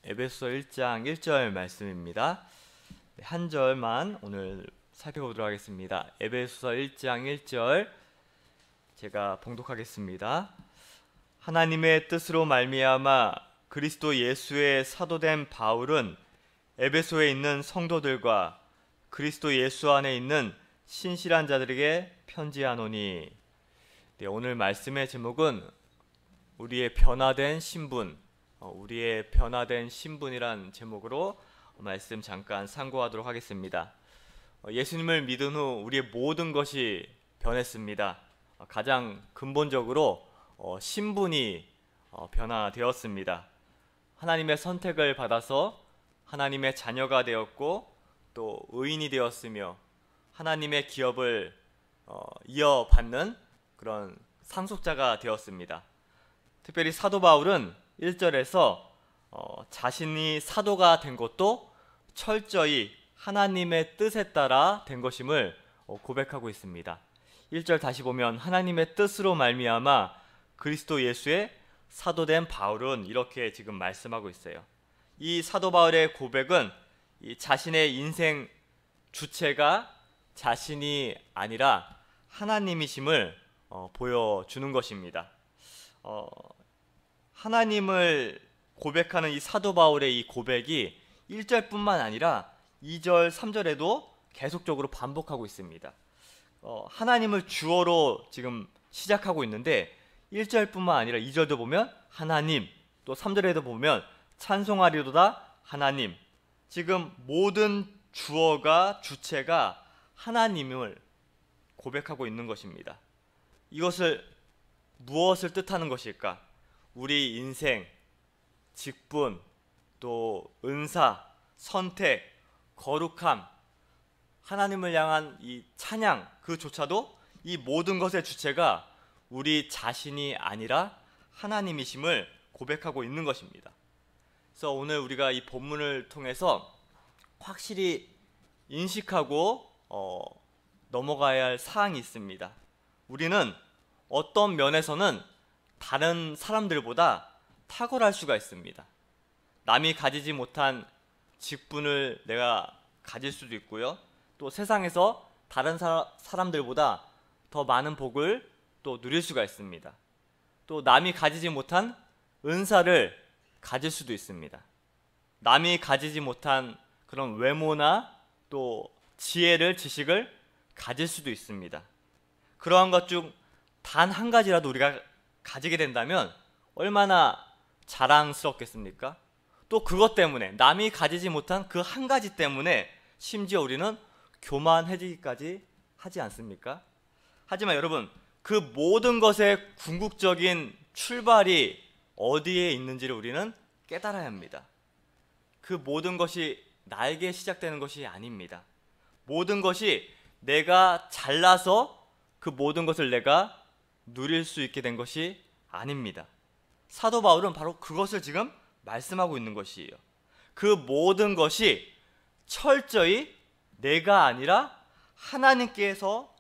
에베소서 1장 1절 말씀입니다. 한 절만 오늘 살펴보도록 하겠습니다. 에베소서 1장 1절 제가 봉독하겠습니다. 하나님의 뜻으로 말미암아 그리스도 예수의 사도된 바울은 에베소에 있는 성도들과 그리스도 예수 안에 있는 신실한 자들에게 편지하노니. 오늘 말씀의 제목은 우리의 변화된 신분, 우리의 변화된 신분이란 제목으로 말씀 잠깐 상고하도록 하겠습니다. 예수님을 믿은 후 우리의 모든 것이 변했습니다. 가장 근본적으로 신분이 변화되었습니다. 하나님의 선택을 받아서 하나님의 자녀가 되었고 또 의인이 되었으며 하나님의 기업을 이어받는 그런 상속자가 되었습니다. 특별히 사도 바울은 1절에서 자신이 사도가 된 것도 철저히 하나님의 뜻에 따라 된 것임을 고백하고 있습니다. 1절 다시 보면 하나님의 뜻으로 말미암아 그리스도 예수의 사도된 바울은 이렇게 지금 말씀하고 있어요. 이 사도 바울의 고백은 이 자신의 인생 주체가 자신이 아니라 하나님이심을 보여주는 것입니다. 하나님을 고백하는 이 사도 바울의 이 고백이 1절뿐만 아니라 2절, 3절에도 계속적으로 반복하고 있습니다. 하나님을 주어로 지금 시작하고 있는데 1절뿐만 아니라 2절도 보면 하나님, 또 3절에도 보면 찬송하리로다 하나님. 지금 모든 주어가 주체가 하나님을 고백하고 있는 것입니다. 이것을 무엇을 뜻하는 것일까? 우리 인생, 직분, 또 은사, 선택, 거룩함, 하나님을 향한 이 찬양 그조차도 이 모든 것의 주체가 우리 자신이 아니라 하나님이심을 고백하고 있는 것입니다. 그래서 오늘 우리가 이 본문을 통해서 확실히 인식하고 넘어가야 할 사항이 있습니다. 우리는 어떤 면에서는 다른 사람들보다 탁월할 수가 있습니다. 남이 가지지 못한 직분을 내가 가질 수도 있고요. 또 세상에서 다른 사람들보다 더 많은 복을 또 누릴 수가 있습니다. 또 남이 가지지 못한 은사를 가질 수도 있습니다. 남이 가지지 못한 그런 외모나 또 지식을 가질 수도 있습니다. 그러한 것 중 단 한 가지라도 우리가 가지게 된다면 얼마나 자랑스럽겠습니까? 또 그것 때문에 남이 가지지 못한 그 한 가지 때문에 심지어 우리는 교만해지기까지 하지 않습니까? 하지만 여러분, 그 모든 것의 궁극적인 출발이 어디에 있는지를 우리는 깨달아야 합니다. 그 모든 것이 나에게 시작되는 것이 아닙니다. 모든 것이 내가 잘나서 그 모든 것을 내가 누릴 수 있게 된 것이 아닙니다. 사도 바울은 바로 그것을 지금 말씀하고 있는 것이에요. 그 모든 것이 철저히 내가 아니라 하나님께서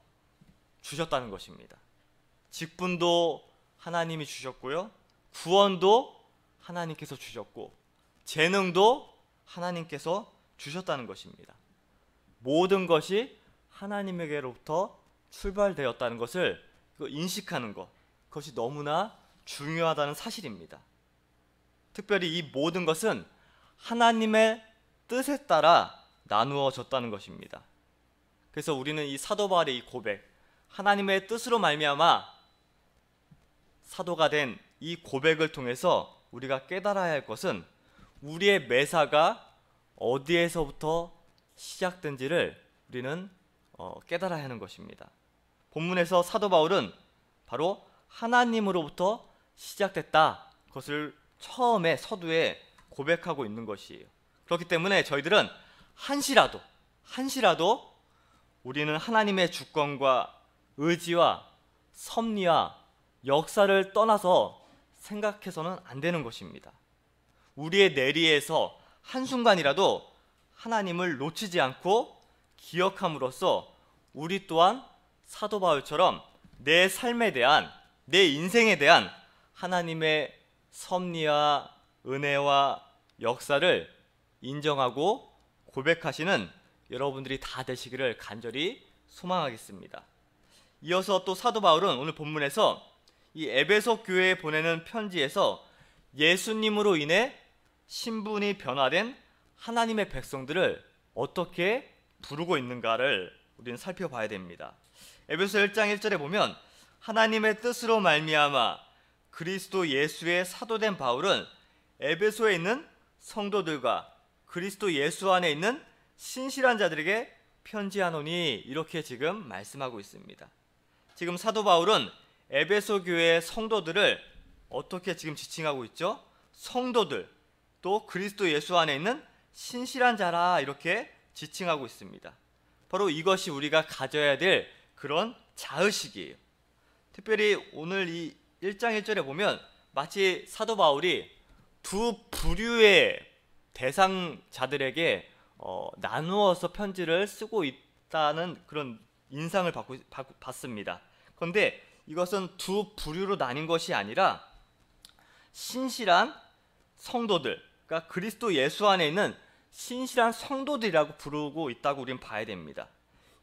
주셨다는 것입니다. 직분도 하나님이 주셨고요, 구원도 하나님께서 주셨고, 재능도 하나님께서 주셨다는 것입니다. 모든 것이 하나님에게로부터 출발되었다는 것을 인식하는 것, 그것이 너무나 중요하다는 사실입니다. 특별히 이 모든 것은 하나님의 뜻에 따라 나누어졌다는 것입니다. 그래서 우리는 이 사도 바울의 이 고백, 하나님의 뜻으로 말미암아 사도가 된 이 고백을 통해서 우리가 깨달아야 할 것은 우리의 매사가 어디에서부터 시작된지를 우리는 깨달아야 하는 것입니다. 본문에서 사도 바울은 바로 하나님으로부터 시작됐다, 그것을 처음에 서두에 고백하고 있는 것이에요. 그렇기 때문에 저희들은 한시라도 우리는 하나님의 주권과 의지와 섭리와 역사를 떠나서 생각해서는 안 되는 것입니다. 우리의 내리에서 한순간이라도 하나님을 놓치지 않고 기억함으로써 우리 또한 사도 바울처럼 내 삶에 대한, 내 인생에 대한 하나님의 섭리와 은혜와 역사를 인정하고 고백하시는 여러분들이 다 되시기를 간절히 소망하겠습니다. 이어서 또 사도 바울은 오늘 본문에서 이 에베소 교회에 보내는 편지에서 예수님으로 인해 신분이 변화된 하나님의 백성들을 어떻게 부르고 있는가를 우리는 살펴봐야 됩니다. 에베소 1장 1절에 보면 하나님의 뜻으로 말미암아 그리스도 예수의 사도된 바울은 에베소에 있는 성도들과 그리스도 예수 안에 있는 신실한 자들에게 편지하노니 이렇게 지금 말씀하고 있습니다. 지금 사도 바울은 에베소 교회의 성도들을 어떻게 지금 지칭하고 있죠? 성도들, 또 그리스도 예수 안에 있는 신실한 자라 이렇게 지칭하고 있습니다. 바로 이것이 우리가 가져야 될 그런 자의식이에요. 특별히 오늘 이 1장 1절에 보면 마치 사도 바울이 두 부류의 대상자들에게 나누어서 편지를 쓰고 있다는 그런 인상을 받습니다. 그런데 이것은 두 부류로 나뉜 것이 아니라 신실한 성도들, 그러니까 그리스도 예수 안에 있는 신실한 성도들이라고 부르고 있다고 우리는 봐야 됩니다.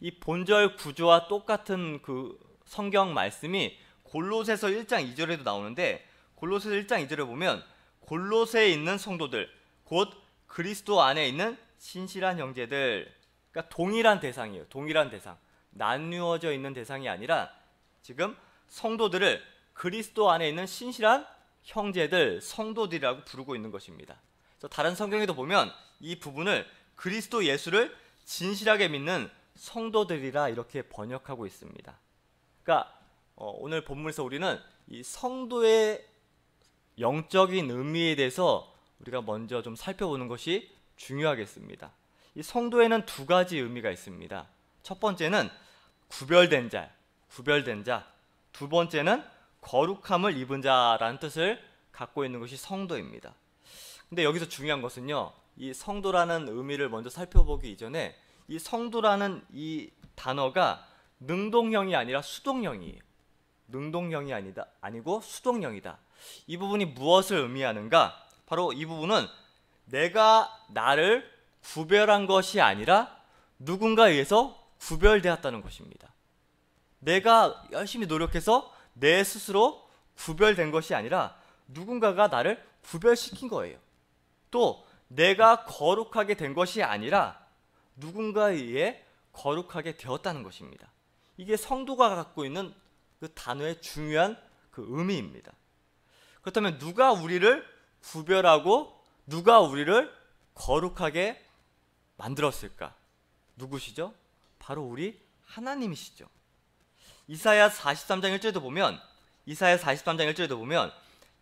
이 본절 구조와 똑같은 그 성경 말씀이 골로새서 1장 2절에도 나오는데 골로새서 1장 2절에 보면 골로새에 있는 성도들, 곧 그리스도 안에 있는 신실한 형제들, 그러니까 동일한 대상이에요. 동일한 대상, 나누어져 있는 대상이 아니라 지금 성도들을 그리스도 안에 있는 신실한 형제들, 성도들이라고 부르고 있는 것입니다. 그래서 다른 성경에도 보면 이 부분을 그리스도 예수를 진실하게 믿는 성도들이라 이렇게 번역하고 있습니다. 그러니까 오늘 본문에서 우리는 이 성도의 영적인 의미에 대해서 우리가 먼저 좀 살펴보는 것이 중요하겠습니다. 이 성도에는 두 가지 의미가 있습니다. 첫 번째는 구별된 자, 두 번째는 거룩함을 입은 자라는 뜻을 갖고 있는 것이 성도입니다. 근데 여기서 중요한 것은요, 이 성도라는 의미를 먼저 살펴보기 이전에 이 성도라는 이 단어가 능동형이 아니라 수동형이에요. 능동형이 아니고 수동형이다. 이 부분이 무엇을 의미하는가? 바로 이 부분은 내가 나를 구별한 것이 아니라 누군가에 의해서 구별되었다는 것입니다. 내가 열심히 노력해서 내 스스로 구별된 것이 아니라 누군가가 나를 구별시킨 거예요. 또 내가 거룩하게 된 것이 아니라 누군가에 의해 거룩하게 되었다는 것입니다. 이게 성도가 갖고 있는 그 단어의 중요한 그 의미입니다. 그렇다면 누가 우리를 구별하고 누가 우리를 거룩하게 만들었을까? 누구시죠? 바로 우리 하나님이시죠. 이사야 43장 1절에도 보면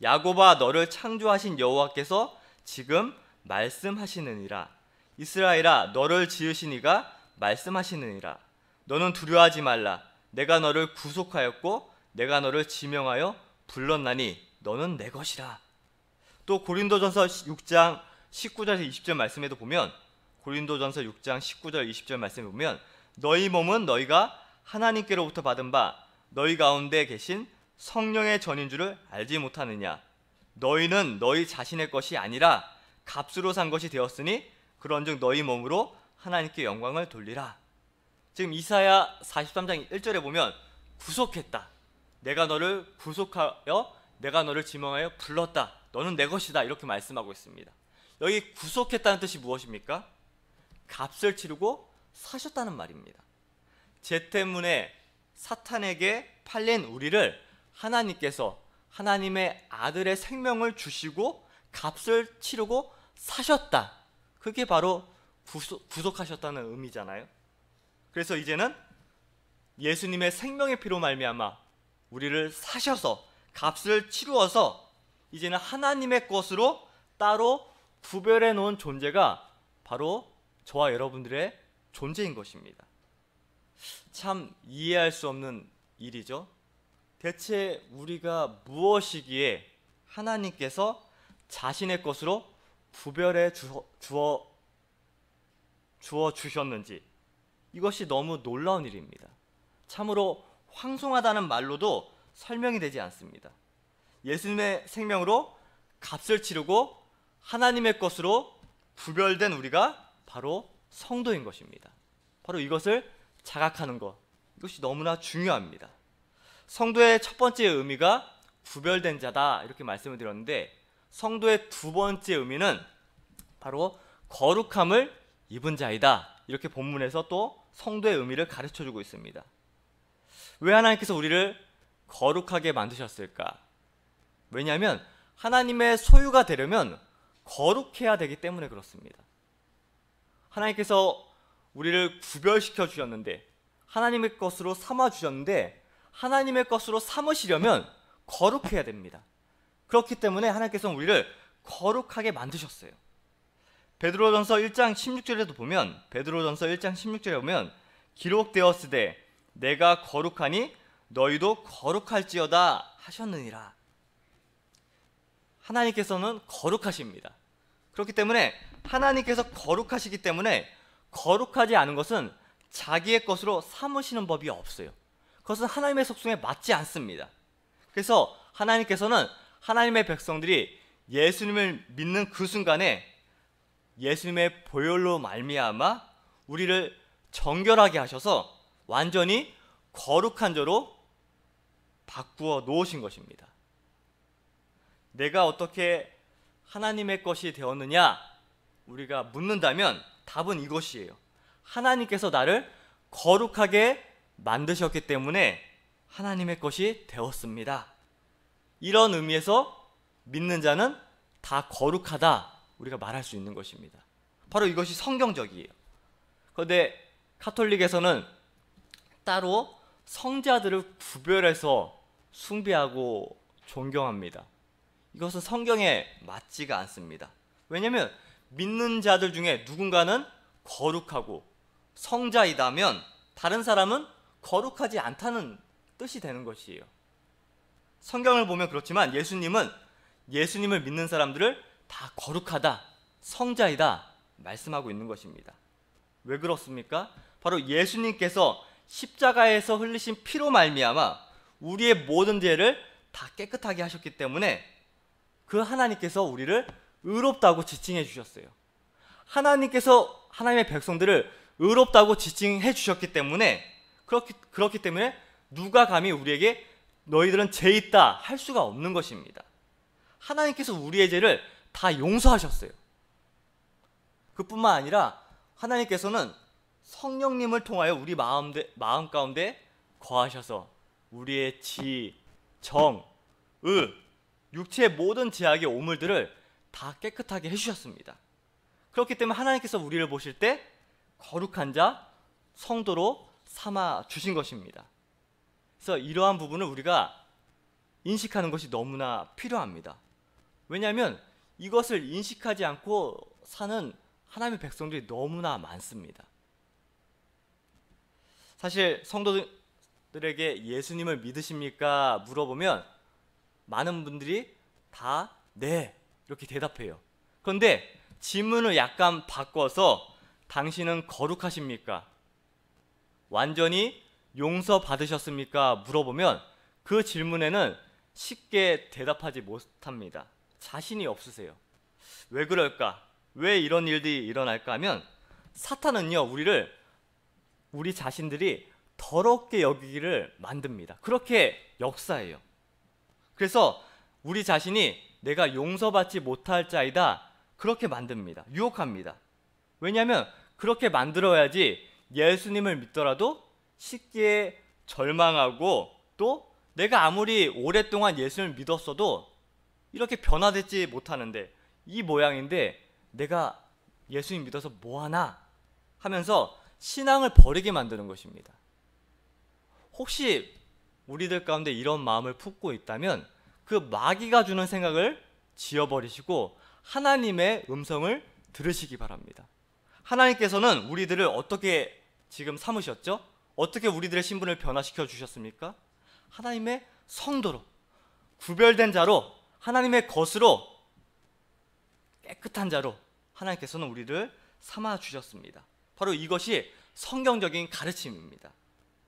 야곱아 너를 창조하신 여호와께서 지금 말씀하시느니라. 이스라엘아 너를 지으신 이가 말씀하시느니라. 너는 두려워하지 말라. 내가 너를 구속하였고 내가 너를 지명하여 불렀나니 너는 내 것이라. 또 고린도전서 6장 19절에서 20절 말씀에도 보면 고린도전서 6장 19절 20절 말씀에 보면 너희 몸은 너희가 하나님께로부터 받은 바 너희 가운데 계신 성령의 전인 줄을 알지 못하느냐. 너희는 너희 자신의 것이 아니라 값으로 산 것이 되었으니 그런즉 너희 몸으로 하나님께 영광을 돌리라. 지금 이사야 43장 1절에 보면 구속했다. 내가 너를 구속하여 내가 너를 지명하여 불렀다. 너는 내 것이다. 이렇게 말씀하고 있습니다. 여기 구속했다는 뜻이 무엇입니까? 값을 치르고 사셨다는 말입니다. 죄 때문에 사탄에게 팔린 우리를 하나님께서 하나님의 아들의 생명을 주시고 값을 치르고 사셨다. 그게 바로 구속하셨다는 의미잖아요. 그래서 이제는 예수님의 생명의 피로 말미암아 우리를 사셔서 값을 치루어서 이제는 하나님의 것으로 따로 구별해 놓은 존재가 바로 저와 여러분들의 존재인 것입니다. 참 이해할 수 없는 일이죠. 대체 우리가 무엇이기에 하나님께서 자신의 것으로 구별해 주어 주셨는지, 이것이 너무 놀라운 일입니다. 참으로 황송하다는 말로도 설명이 되지 않습니다. 예수님의 생명으로 값을 치르고 하나님의 것으로 구별된 우리가 바로 성도인 것입니다. 바로 이것을 자각하는 것, 이것이 너무나 중요합니다. 성도의 첫 번째 의미가 구별된 자다 이렇게 말씀을 드렸는데, 성도의 두 번째 의미는 바로 거룩함을 입은 자이다 이렇게 본문에서 또 성도의 의미를 가르쳐주고 있습니다. 왜 하나님께서 우리를 거룩하게 만드셨을까? 왜냐하면 하나님의 소유가 되려면 거룩해야 되기 때문에 그렇습니다. 하나님께서 우리를 구별시켜 주셨는데, 하나님의 것으로 삼아 주셨는데, 하나님의 것으로 삼으시려면 거룩해야 됩니다. 그렇기 때문에 하나님께서는 우리를 거룩하게 만드셨어요. 베드로전서 1장 16절에도 보면, 베드로전서 1장 16절에 보면 기록되었으되 내가 거룩하니 너희도 거룩할지어다 하셨느니라. 하나님께서는 거룩하십니다. 그렇기 때문에 하나님께서 거룩하시기 때문에 거룩하지 않은 것은 자기의 것으로 삼으시는 법이 없어요. 그것은 하나님의 속성에 맞지 않습니다. 그래서 하나님께서는 하나님의 백성들이 예수님을 믿는 그 순간에 예수님의 보혈로 말미암아 우리를 정결하게 하셔서 완전히 거룩한 자로 바꾸어 놓으신 것입니다. 내가 어떻게 하나님의 것이 되었느냐 우리가 묻는다면 답은 이것이에요. 하나님께서 나를 거룩하게 만드셨기 때문에 하나님의 것이 되었습니다. 이런 의미에서 믿는 자는 다 거룩하다 우리가 말할 수 있는 것입니다. 바로 이것이 성경적이에요. 그런데 카톨릭에서는 따로 성자들을 구별해서 숭배하고 존경합니다. 이것은 성경에 맞지가 않습니다. 왜냐하면 믿는 자들 중에 누군가는 거룩하고 성자이다면 다른 사람은 거룩하지 않다는 뜻이 되는 것이에요. 성경을 보면 그렇지만 예수님은 예수님을 믿는 사람들을 다 거룩하다, 성자이다 말씀하고 있는 것입니다. 왜 그렇습니까? 바로 예수님께서 십자가에서 흘리신 피로 말미암아 우리의 모든 죄를 다 깨끗하게 하셨기 때문에 그 하나님께서 우리를 의롭다고 지칭해 주셨어요. 하나님께서 하나님의 백성들을 의롭다고 지칭해 주셨기 때문에 그렇기 때문에 누가 감히 우리에게 너희들은 죄 있다 할 수가 없는 것입니다. 하나님께서 우리의 죄를 다 용서하셨어요. 그뿐만 아니라 하나님께서는 성령님을 통하여 우리 마음 가운데 거하셔서 우리의 지, 정, 의, 육체의 모든 죄악의 오물들을 다 깨끗하게 해주셨습니다. 그렇기 때문에 하나님께서 우리를 보실 때 거룩한 자, 성도로 삼아 주신 것입니다. 그래서 이러한 부분을 우리가 인식하는 것이 너무나 필요합니다. 왜냐하면 이것을 인식하지 않고 사는 하나님의 백성들이 너무나 많습니다. 사실 성도들에게 예수님을 믿으십니까? 물어보면 많은 분들이 다 네 이렇게 대답해요. 그런데 질문을 약간 바꿔서 당신은 거룩하십니까? 완전히 용서받으셨습니까? 물어보면 그 질문에는 쉽게 대답하지 못합니다. 자신이 없으세요. 왜 그럴까? 왜 이런 일들이 일어날까 하면 사탄은요 우리 자신들이 더럽게 여기기를 만듭니다. 그렇게 역사해요. 그래서 우리 자신이 내가 용서받지 못할 자이다 그렇게 만듭니다. 유혹합니다. 왜냐하면 그렇게 만들어야지 예수님을 믿더라도 쉽게 절망하고 또 내가 아무리 오랫동안 예수님을 믿었어도 이렇게 변화되지 못하는데 이 모양인데 내가 예수님 믿어서 뭐하나 하면서 신앙을 버리게 만드는 것입니다. 혹시 우리들 가운데 이런 마음을 품고 있다면 그 마귀가 주는 생각을 지워버리시고 하나님의 음성을 들으시기 바랍니다. 하나님께서는 우리들을 어떻게 지금 삼으셨죠? 어떻게 우리들의 신분을 변화시켜 주셨습니까? 하나님의 성도로, 구별된 자로, 하나님의 것으로, 깨끗한 자로 하나님께서는 우리를 삼아 주셨습니다. 바로 이것이 성경적인 가르침입니다.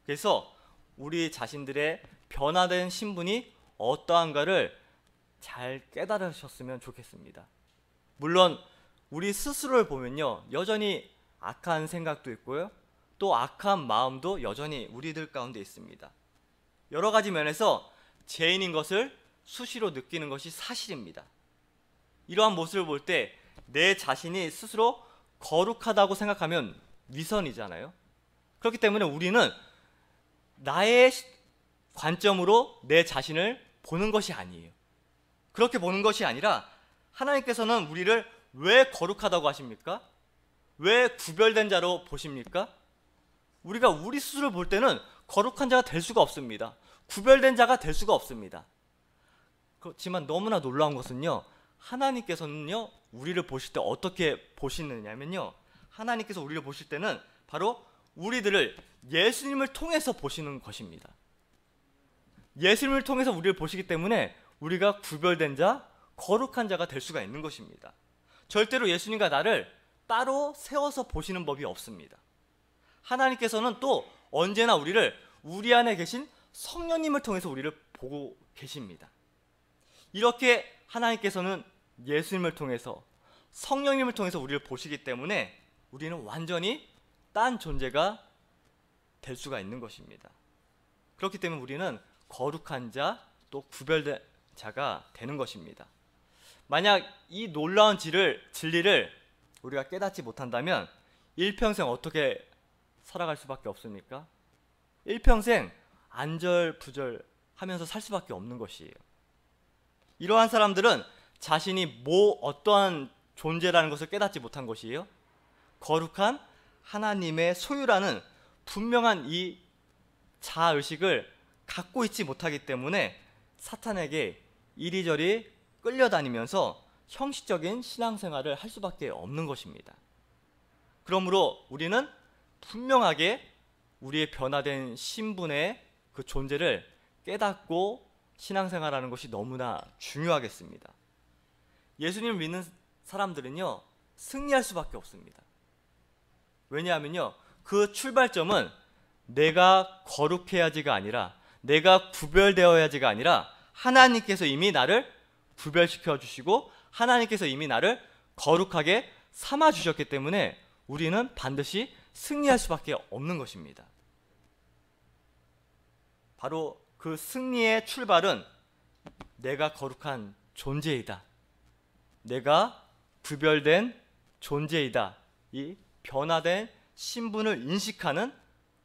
그래서 우리 자신들의 변화된 신분이 어떠한가를 잘 깨달으셨으면 좋겠습니다. 물론 우리 스스로를 보면요, 여전히 악한 생각도 있고요, 또 악한 마음도 여전히 우리들 가운데 있습니다. 여러 가지 면에서 죄인인 것을 수시로 느끼는 것이 사실입니다. 이러한 모습을 볼 때 내 자신이 스스로 거룩하다고 생각하면 위선이잖아요. 그렇기 때문에 우리는 나의 관점으로 내 자신을 보는 것이 아니에요. 그렇게 보는 것이 아니라 하나님께서는 우리를 왜 거룩하다고 하십니까? 왜 구별된 자로 보십니까? 우리가 우리 스스로 볼 때는 거룩한 자가 될 수가 없습니다. 구별된 자가 될 수가 없습니다. 그렇지만 너무나 놀라운 것은요, 하나님께서는요, 우리를 보실 때 어떻게 보시느냐면요, 하나님께서 우리를 보실 때는 바로 우리들을 예수님을 통해서 보시는 것입니다. 예수님을 통해서 우리를 보시기 때문에 우리가 구별된 자, 거룩한 자가 될 수가 있는 것입니다. 절대로 예수님과 나를 따로 세워서 보시는 법이 없습니다. 하나님께서는 또 언제나 우리를 우리 안에 계신 성령님을 통해서 우리를 보고 계십니다. 이렇게 하나님께서는 예수님을 통해서, 성령님을 통해서 우리를 보시기 때문에 우리는 완전히 딴 존재가 될 수가 있는 것입니다. 그렇기 때문에 우리는 거룩한 자, 또 구별된 자가 되는 것입니다. 만약 이 놀라운 진리를 우리가 깨닫지 못한다면 일평생 어떻게 살아갈 수밖에 없습니까? 일평생 안절부절하면서 살 수밖에 없는 것이에요. 이러한 사람들은 자신이 어떠한 존재라는 것을 깨닫지 못한 것이에요. 거룩한 하나님의 소유라는 분명한 이 자아의식을 갖고 있지 못하기 때문에 사탄에게 이리저리 끌려다니면서 형식적인 신앙생활을 할 수밖에 없는 것입니다. 그러므로 우리는 분명하게 우리의 변화된 신분의 그 존재를 깨닫고 신앙생활하는 것이 너무나 중요하겠습니다. 예수님을 믿는 사람들은요, 승리할 수밖에 없습니다. 왜냐하면요, 그 출발점은 내가 거룩해야지가 아니라, 내가 구별되어야지가 아니라 하나님께서 이미 나를 구별시켜 주시고 하나님께서 이미 나를 거룩하게 삼아 주셨기 때문에 우리는 반드시 승리할 수밖에 없는 것입니다. 바로 그 승리의 출발은 내가 거룩한 존재이다, 내가 구별된 존재이다, 이 변화된 신분을 인식하는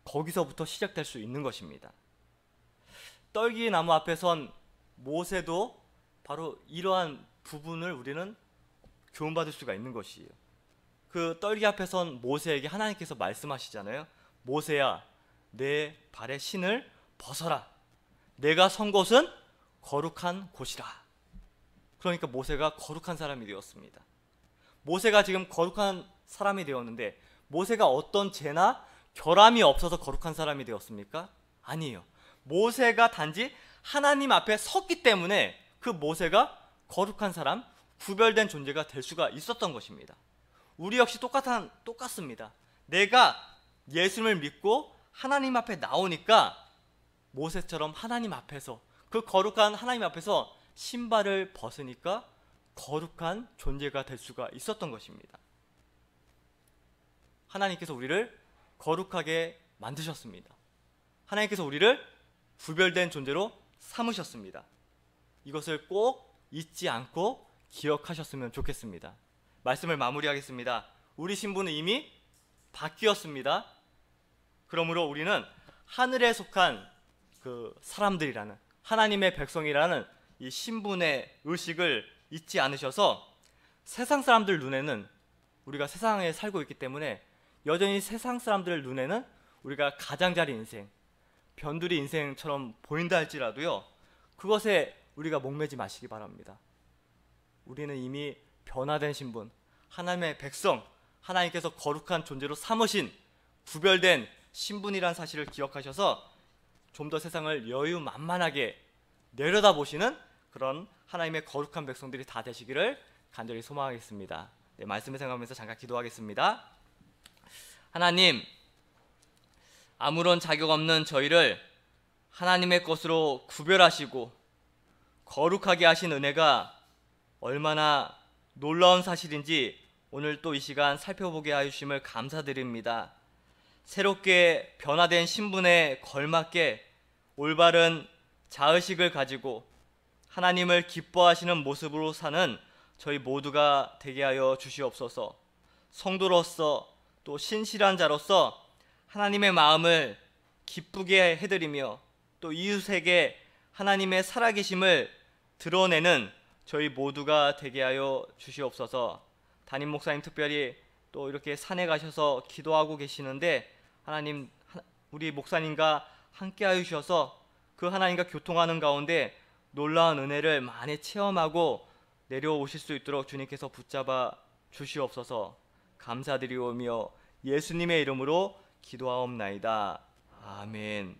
거기서부터 시작될 수 있는 것입니다. 떨기 나무 앞에 선 모세도 바로 이러한 부분을 우리는 교훈받을 수가 있는 것이에요. 그 떨기 앞에 선 모세에게 하나님께서 말씀하시잖아요. 모세야, 내 발의 신을 벗어라. 내가 선 곳은 거룩한 곳이라. 그러니까 모세가 거룩한 사람이 되었습니다. 모세가 지금 거룩한 사람이 되었는데 모세가 어떤 죄나 결함이 없어서 거룩한 사람이 되었습니까? 아니에요. 모세가 단지 하나님 앞에 섰기 때문에 그 모세가 거룩한 사람, 구별된 존재가 될 수가 있었던 것입니다. 우리 역시 똑같습니다. 내가 예수님을 믿고 하나님 앞에 나오니까 모세처럼 하나님 앞에서, 그 거룩한 하나님 앞에서 신발을 벗으니까 거룩한 존재가 될 수가 있었던 것입니다. 하나님께서 우리를 거룩하게 만드셨습니다. 하나님께서 우리를 구별된 존재로 삼으셨습니다. 이것을 꼭 잊지 않고 기억하셨으면 좋겠습니다. 말씀을 마무리하겠습니다. 우리 신분은 이미 바뀌었습니다. 그러므로 우리는 하늘에 속한 그 사람들이라는, 하나님의 백성이라는 이 신분의 의식을 잊지 않으셔서 세상 사람들 눈에는, 우리가 세상에 살고 있기 때문에 여전히 세상 사람들 눈에는 우리가 가장자리 인생, 변두리 인생처럼 보인다 할지라도요, 그것에 우리가 목매지 마시기 바랍니다. 우리는 이미 변화된 신분, 하나님의 백성, 하나님께서 거룩한 존재로 삼으신 구별된 신분이란 사실을 기억하셔서 좀 더 세상을 여유만만하게 내려다보시는 그런 하나님의 거룩한 백성들이 다 되시기를 간절히 소망하겠습니다. 네, 말씀을 생각하면서 잠깐 기도하겠습니다. 하나님, 아무런 자격 없는 저희를 하나님의 것으로 구별하시고 거룩하게 하신 은혜가 얼마나 놀라운 사실인지 오늘 또 이 시간 살펴보게 하심을 감사드립니다. 새롭게 변화된 신분에 걸맞게 올바른 자의식을 가지고 하나님을 기뻐하시는 모습으로 사는 저희 모두가 되게 하여 주시옵소서. 성도로서 또 신실한 자로서 하나님의 마음을 기쁘게 해드리며 또 이웃에게 하나님의 살아계심을 드러내는 저희 모두가 되게 하여 주시옵소서. 담임 목사님 특별히 또 이렇게 산에 가셔서 기도하고 계시는데 하나님 우리 목사님과 함께 하여 주셔서 그 하나님과 교통하는 가운데 놀라운 은혜를 많이 체험하고 내려오실 수 있도록 주님께서 붙잡아 주시옵소서. 감사드리오며 예수님의 이름으로 기도하옵나이다. 아멘.